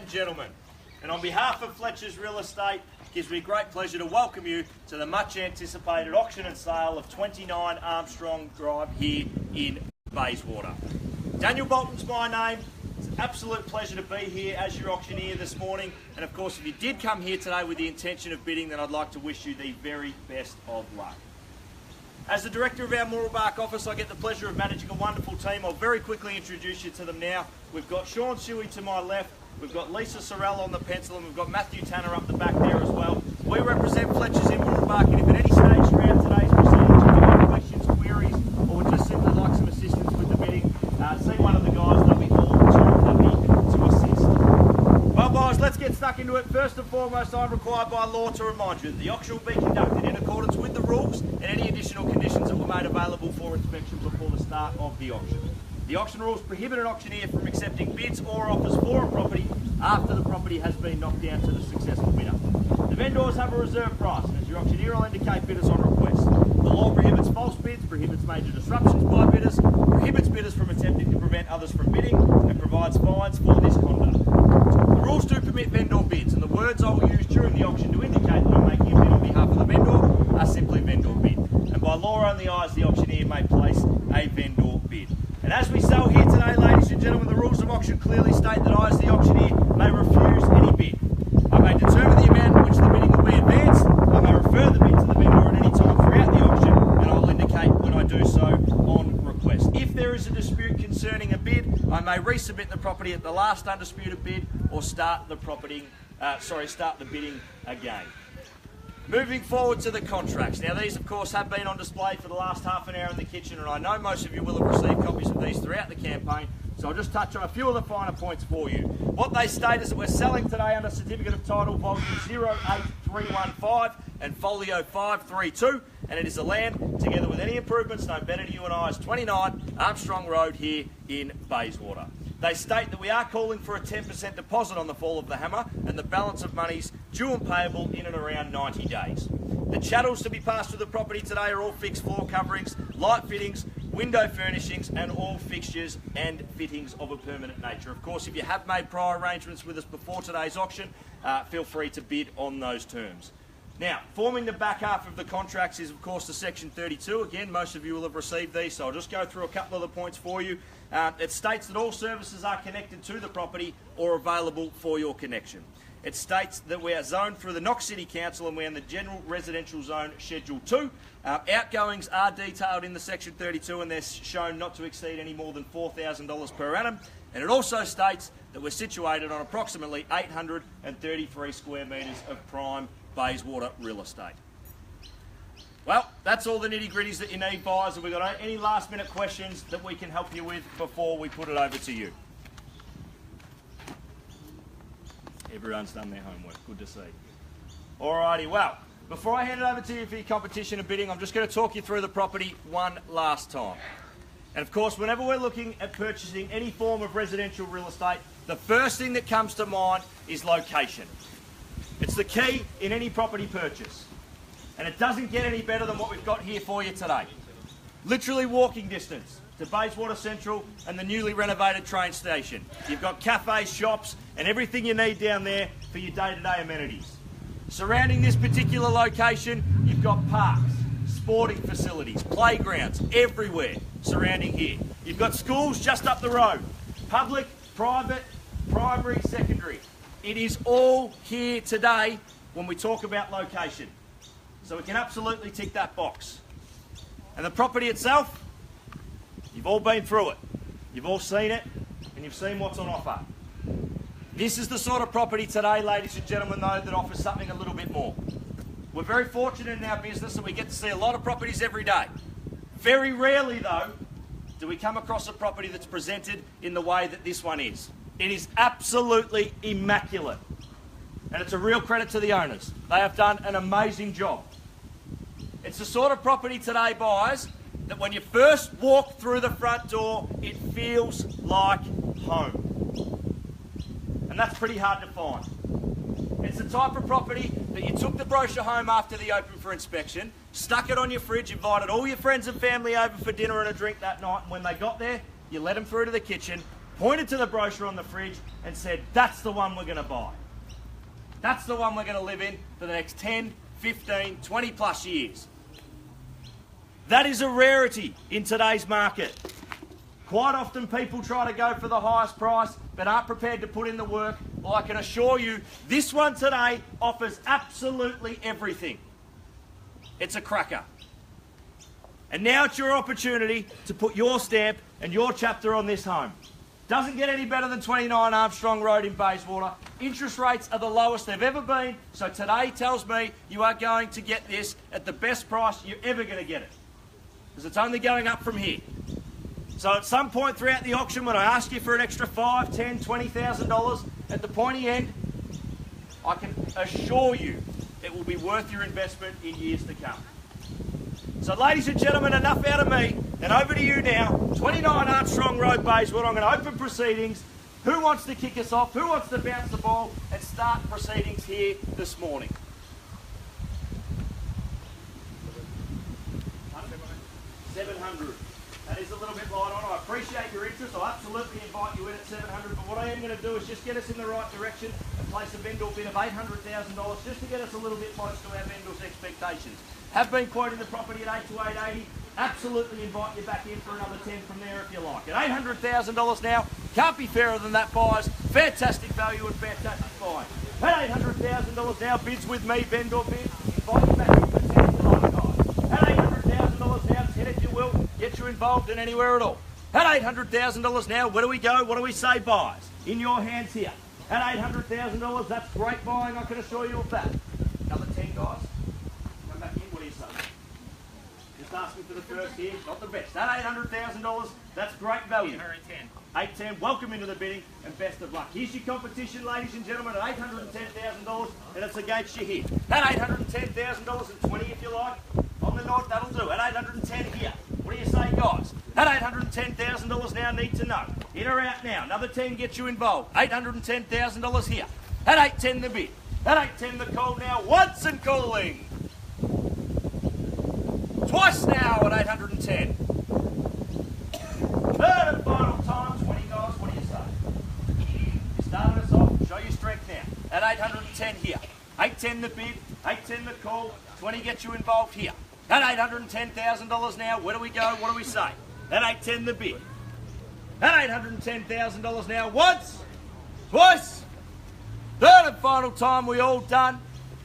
and gentlemen, and on behalf of Fletcher's Real Estate, it gives me great pleasure to welcome you to the much anticipated auction and sale of 29 Armstrong Drive here in Bayswater. Daniel Bolton's my name. It's an absolute pleasure to be here as your auctioneer this morning, and of course if you did come here today with the intention of bidding, then I'd like to wish you the very best of luck. As the director of our Mooroolbark office, I get the pleasure of managing a wonderful team. I'll very quickly introduce you to them now. We've got Sean Suey to my left, we've got Lisa Sorrell on the pencil, and we've got Matthew Tanner up the back there as well. We represent Fletcher's in Mooroolbark, and if at any stage throughout today's proceedings you have any questions, queries, or would just simply like some assistance with the bidding, see one of the guys. They'll be all too happy to assist. Well guys, let's get stuck into it. First and foremost, I'm required by law to remind you that the auction will be conducted in accordance with the rules and any additional conditions that were made available for inspection before the start of the auction. The auction rules prohibit an auctioneer from accepting bids or offers for a property after the property has been knocked down to the successful bidder. The vendors have a reserve price, and as your auctioneer will indicate bidders on request. The law prohibits false bids, prohibits major disruptions by bidders, prohibits bidders from attempting to prevent others from bidding, and provides fines for this conduct. The rules do permit vendor bids, and the words I will use during the auction to indicate that I'm making a bid on behalf of the vendor are simply vendor bid. And by law only I, as the auctioneer, may place a vendor bid. And as we sell here today, ladies and gentlemen, the rules of auction clearly state that I, as the auctioneer, may refuse any bid. I may determine the amount at which the bidding will be advanced. I may refer the bid to the vendor at any time throughout the auction, and I will indicate when I do so on request. If there is a dispute concerning a bid, I may resubmit the property at the last undisputed bid, or start the bidding again. Moving forward to the contracts. Now these of course have been on display for the last half an hour in the kitchen, and I know most of you will have received copies of these throughout the campaign, so I'll just touch on a few of the finer points for you. What they state is that we're selling today under Certificate of Title Volume 08315 and Folio 532, and it is the land, together with any improvements known better to you and I, as 29 Armstrong Road here in Bayswater. They state that we are calling for a 10% deposit on the fall of the hammer, and the balance of monies due and payable in and around 90 days. The chattels to be passed to the property today are all fixed floor coverings, light fittings, window furnishings, and all fixtures and fittings of a permanent nature. Of course, if you have made prior arrangements with us before today's auction, feel free to bid on those terms. Now, forming the back half of the contracts is of course the Section 32. Again, most of you will have received these, so I'll just go through a couple of the points for you. It states that all services are connected to the property or available for your connection. It states that we are zoned through the Knox City Council and we're in the General Residential Zone Schedule 2. Outgoings are detailed in the Section 32 and they're shown not to exceed any more than $4,000 per annum. And it also states that we're situated on approximately 833 square metres of prime Bayswater real estate. Well, that's all the nitty-gritties that you need, buyers. Have we got any last-minute questions that we can help you with before we put it over to you? Everyone's done their homework. Good to see. Alrighty, well, before I hand it over to you for your competition and bidding, I'm just going to talk you through the property one last time. And of course, whenever we're looking at purchasing any form of residential real estate, the first thing that comes to mind is location. It's the key in any property purchase. And it doesn't get any better than what we've got here for you today. Literally walking distance to Bayswater Central and the newly renovated train station. You've got cafes, shops, and everything you need down there for your day-to-day amenities. Surrounding this particular location, you've got parks, sporting facilities, playgrounds, everywhere surrounding here. You've got schools just up the road. Public, private, primary, secondary. It is all here today when we talk about location. So we can absolutely tick that box. And the property itself, you've all been through it. You've all seen it, and you've seen what's on offer. This is the sort of property today, ladies and gentlemen, though, that offers something a little bit more. We're very fortunate in our business that we get to see a lot of properties every day. Very rarely, though, do we come across a property that's presented in the way that this one is. It is absolutely immaculate. And it's a real credit to the owners. They have done an amazing job. It's the sort of property today, buyers, that when you first walk through the front door, it feels like home. And that's pretty hard to find. It's the type of property that you took the brochure home after the open for inspection, stuck it on your fridge, invited all your friends and family over for dinner and a drink that night, and when they got there, you let them through to the kitchen, pointed to the brochure on the fridge and said, that's the one we're going to buy. That's the one we're going to live in for the next 10, 15, 20 plus years. That is a rarity in today's market. Quite often people try to go for the highest price but aren't prepared to put in the work. Well, I can assure you, this one today offers absolutely everything. It's a cracker. And now it's your opportunity to put your stamp and your chapter on this home. Doesn't get any better than 29 Armstrong Road in Bayswater. Interest rates are the lowest they've ever been, so today tells me you are going to get this at the best price you're ever going to get it. Because it's only going up from here. So at some point throughout the auction, when I ask you for an extra $5,000, $10,000, $20,000 at the pointy end, I can assure you it will be worth your investment in years to come. So ladies and gentlemen, enough out of me, and over to you now. 29 Armstrong Road, Bayswater. I'm going to open proceedings. Who wants to kick us off? Who wants to bounce the ball and start proceedings here this morning? 700. That is a little bit light on. I appreciate your interest. I'll absolutely invite you in at 700. But what I am going to do is just get us in the right direction and place a vendor bid of $800,000 just to get us a little bit close to our vendor's expectations. Have been quoting the property at 8 to 880. Absolutely invite you back in for another 10 from there if you like. At $800,000 now, can't be fairer than that, buyers. Fantastic value and fantastic buy. At $800,000 now, bids with me, vendor bid. Invite you back in for 10 if you like, guys. At $800,000 now, 10 if you will. Get you involved in anywhere at all. At $800,000 now, where do we go? What do we say, buyers? In your hands here. At $800,000, that's great buying, I can assure you of that. Another 10, guys. Come back in, what do you say? Just asking for the first here, not the best. At $800,000, that's great value. 810. 810, welcome into the bidding and best of luck. Here's your competition, ladies and gentlemen, at $810,000, and it's against you here. At $810,000 and 20 if you like. On the north, that'll do. At 810 here. What do you say, guys? At $810,000 now, need to know. In or out now. Another 10 gets you involved. $810,000 here. At 810 the bid. At 810 the call now. Once and calling. Twice now at 810. Third and final time. 20, guys. What do you say? You started us off. Show your strength now. At 810 here. 810 the bid. 810 the call. 20 gets you involved here. At $810,000 now, where do we go? What do we say? At 810 the bid. At $810,000 now, once, twice, third and final time, we all done.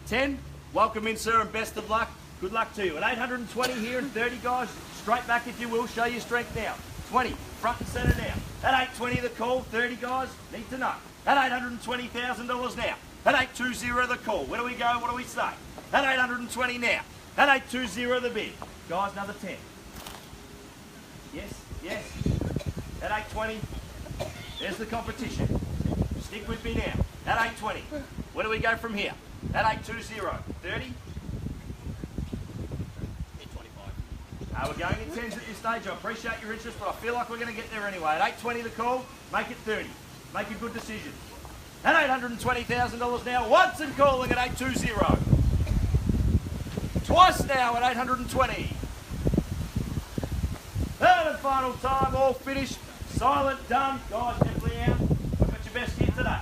10, welcome in, sir, and best of luck. Good luck to you. At 820 here and 30, guys, straight back if you will, show your strength now. 20, front and centre now. At 820 the call, 30, guys, need to know. At $820,000 now. At 820 the call, where do we go? What do we say? At 820 now. At 820 the bid. Guys, another 10. Yes, yes. At 820, there's the competition. Stick with me now. At 820, where do we go from here? At 820, 30. We're going in 10s at this stage. I appreciate your interest, but I feel like we're going to get there anyway. At 820 the call, make it 30. Make a good decision. At $820,000 now, once and calling at 820. Twice now at 820. Third and final time, all finished. Silent, done. Guys, definitely out. We've got your best here today.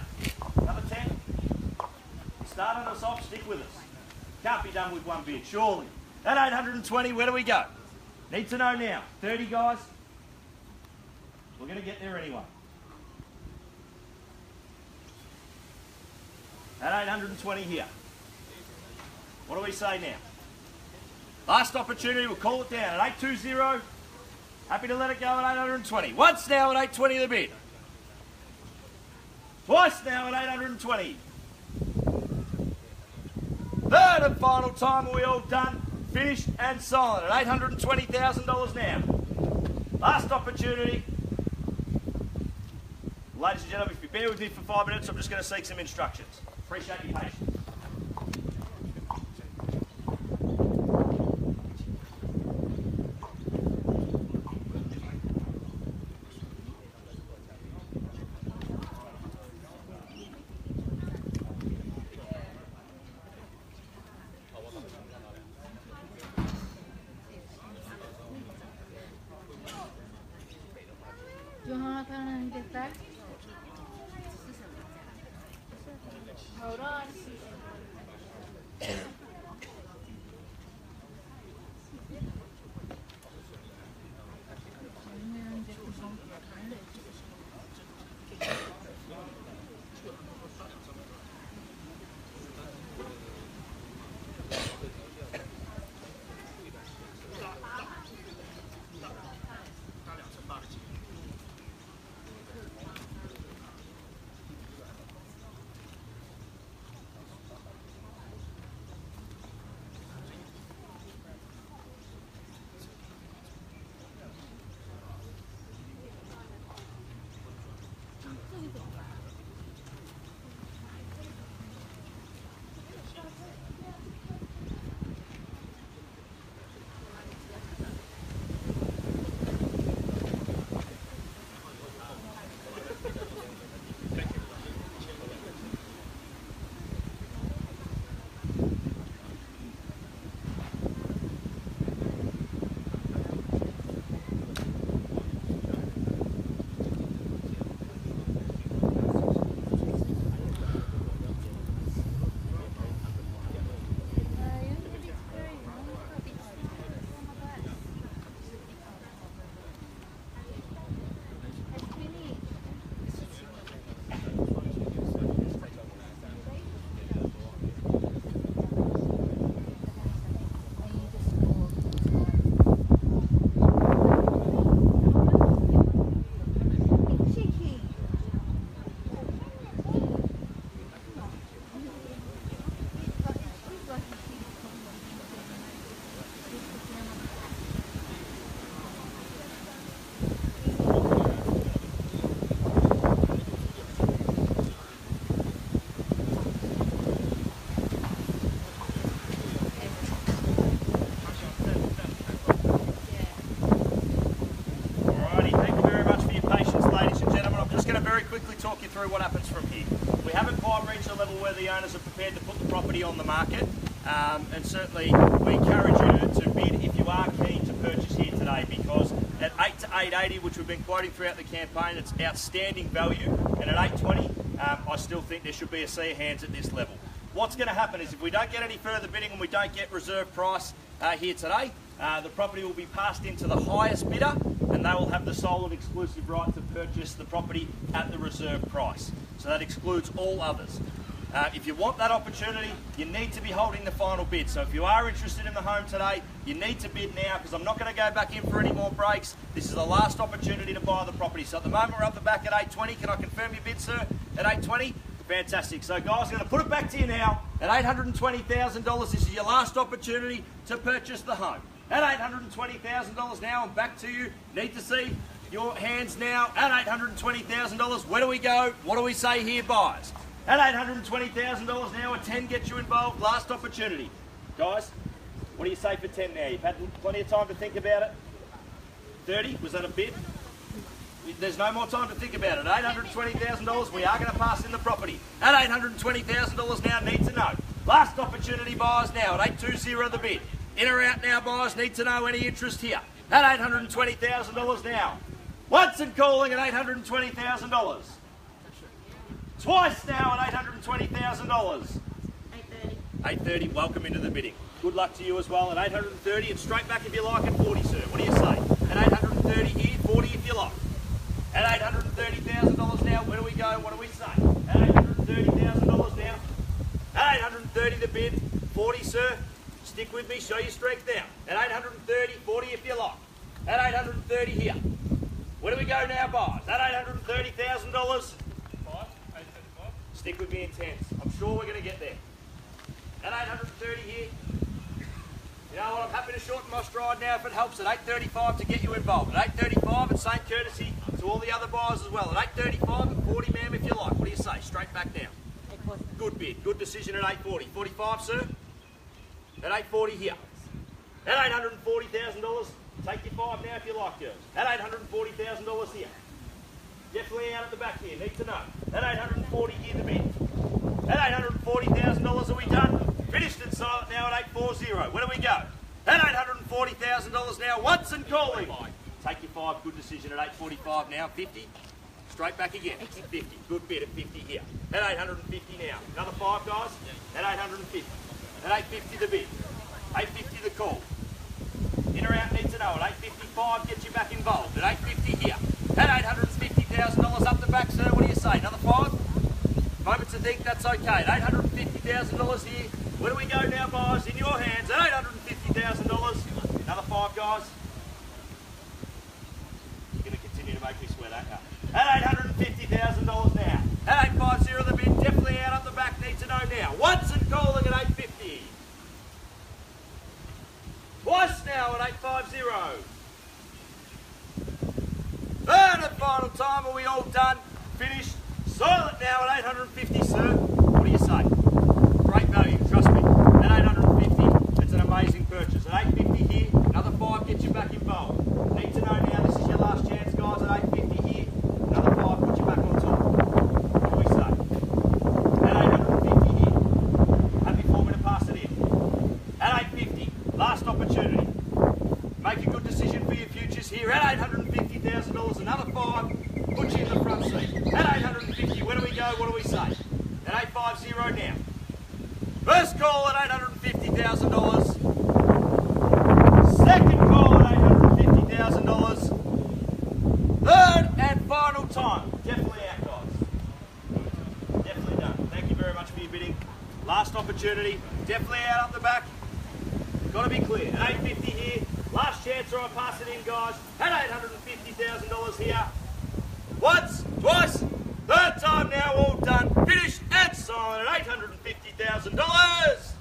Another 10. Starting us off, stick with us. Can't be done with one bid, surely. At 820, where do we go? Need to know now. 30, guys. We're going to get there anyway. At 820 here. What do we say now? Last opportunity, we'll call it down at 820. Happy to let it go at 820. Once now at 820 the bid. Twice now at 820. Third and final time, are we all done? Finished and silent at $820,000 now. Last opportunity. Ladies and gentlemen, if you bear with me for 5 minutes, I'm just going to seek some instructions. Appreciate your patience. Do you want to get back? Hold on. Talk you through what happens from here. We haven't quite reached a level where the owners are prepared to put the property on the market, and certainly we encourage you to bid if you are keen to purchase here today, because at 8 to 880, which we've been quoting throughout the campaign, it's outstanding value, and at 820, I still think there should be a sea of hands at this level. What's going to happen is if we don't get any further bidding and we don't get reserve price here today, the property will be passed into the highest bidder, and they will have the sole and exclusive right to purchase the property at the reserve price. So that excludes all others. If you want that opportunity, you need to be holding the final bid. So if you are interested in the home today, you need to bid now, because I'm not going to go back in for any more breaks. This is the last opportunity to buy the property. So at the moment we're up the back at 820. Can I confirm your bid, sir, at 820? Fantastic. So guys, I'm going to put it back to you now at $820,000. This is your last opportunity to purchase the home. At $820,000 now, and back to you. Need to see your hands now at $820,000. Where do we go? What do we say here, buyers? At $820,000 now, a 10 gets you involved. Last opportunity. Guys, what do you say for 10 now? You've had plenty of time to think about it. 30, was that a bid? There's no more time to think about it. At $820,000, we are going to pass in the property. At $820,000 now, need to know. Last opportunity, buyers now at 820 the bid. In or out now, buyers, need to know any interest here. At $820,000 now. Once and calling at $820,000. Twice now at $820,000. 830. 830, welcome into the bidding. Good luck to you as well. At 830 and straight back if you like at 40, sir. What do you say? At 830 here, 40 if you like. At $830,000 now, where do we go? What do we say? At $830,000 now. At 830 the bid, 40, sir. Stick with me, show your strength now. At 830, 40 if you like. At 830 here. Where do we go now, buyers? At $830,000. Stick with me in tens. I'm sure we're going to get there. At 830 here. You know what, I'm happy to shorten my stride now if it helps at 835 to get you involved. At 835, and same courtesy to all the other buyers as well. At 835 and 40, ma'am, if you like. What do you say? Straight back down. 840. Good bid. Good decision at 840. 45, sir? At 840 here. At $840,000, take your 5 now if you like, girls. At $840,000 here. Definitely out at the back here, need to know. At 840 here the bid. At $840,000 are we done? Finished and silent now at 840. Where do we go? At $840,000 now, once and calling. Take your 5, good decision at 845 now, 50. Straight back again, 50. Good bid at 50 here. At 850 now. Another 850. At 850 the bid. 850 the call. In or out, need to know. At 855 gets you back involved. At 850 here. At $850,000 up the back, sir. What do you say? Another 5? Moment to think, that's okay. At $850,000 here. Where do we go now, guys? In your hands. At $850,000. Another 5, guys. You're going to continue to make me sweat, aren't you? At $850,000 now. At 850 the bid. Definitely out up the back. Need to know now. Once and calling at 850. Twice now at 850. Third and final time. Are we all done? Finished. Silent now at 850, sir. What do you say? Great value, trust me. At 850, it's an amazing purchase. At 850 here, another 5 gets you back involved. Need to know now, this is your last chance, guys. At 850 here, another 5 puts you back on top. What do we say? At 850 here. Happy for me to pass it in. At 850, last opportunity. Make a good decision for your futures here. At $850,000, another 5 puts you in the front seat. At 850, where do we go? What do we say? At 850 now. First call at $850,000. Second call at $850,000. Third and final time. Definitely out, guys. Definitely done. Thank you very much for your bidding. Last opportunity. Definitely out up the back. Got to be clear. At 850 here. Last chance or I pass it in, guys. At $850,000 here. Once, twice, third time now, all done, finished and signed at $850,000.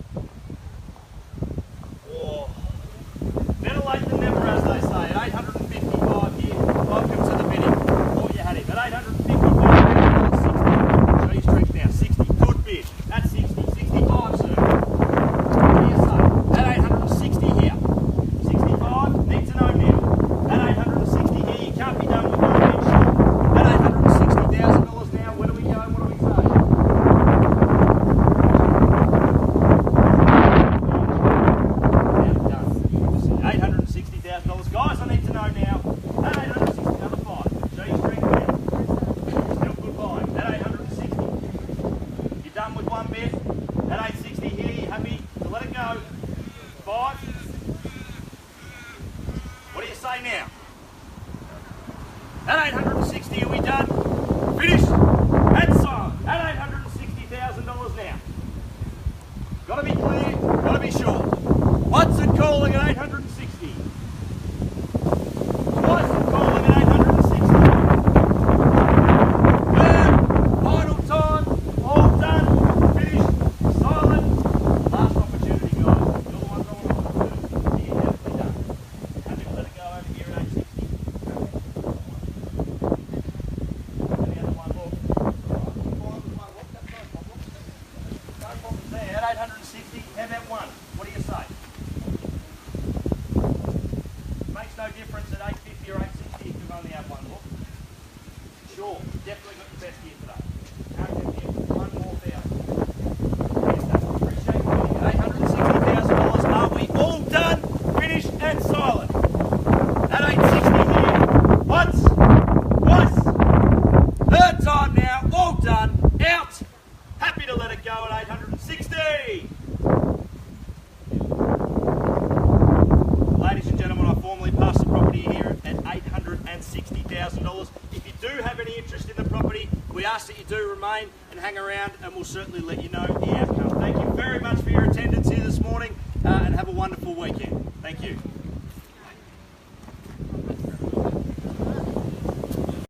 Oh. Better late than never, as they say. At 855 here, welcome to the bidding. Oh, you had him. At 855, 60. Show your strength now. 60, good bid. At 60, 65, sir. What do you say? At 860 here. 65, need to know now. At 860 here, you can't be done with no bid short. At $860,000 now, where do we go? What do we say? $860,000. Guys, I need to know now. At 860, another 5. Show your strength now. Still good buying. At 860. You're done with one bid. At 860 here, you happy to let it go? 5. What do you say now? At 860, are we done? Finished and signed at $860,000 now. Got to be clear, got to be sure. Once and calling at 860. Twice and calling at 860. Third, final time, all done, finished, silent. Last opportunity, guys. You're the ones I want to talk to. You're definitely done. Happy to let it go over here at 860. At 860, how about one? What do you say? Makes no difference at 850 or 860 if you've only had one look. Sure, definitely got the best here today. Can't get here. One more thousand. Appreciate you. At $860,000, are we all done, finished and silent? At 860 here, once, twice, third time now, all done, out. Happy to let it go at 860. Ladies and gentlemen, I formally pass the property here at $860,000. If you do have any interest in the property, we ask that you do remain and hang around, and we'll certainly let you know the outcome.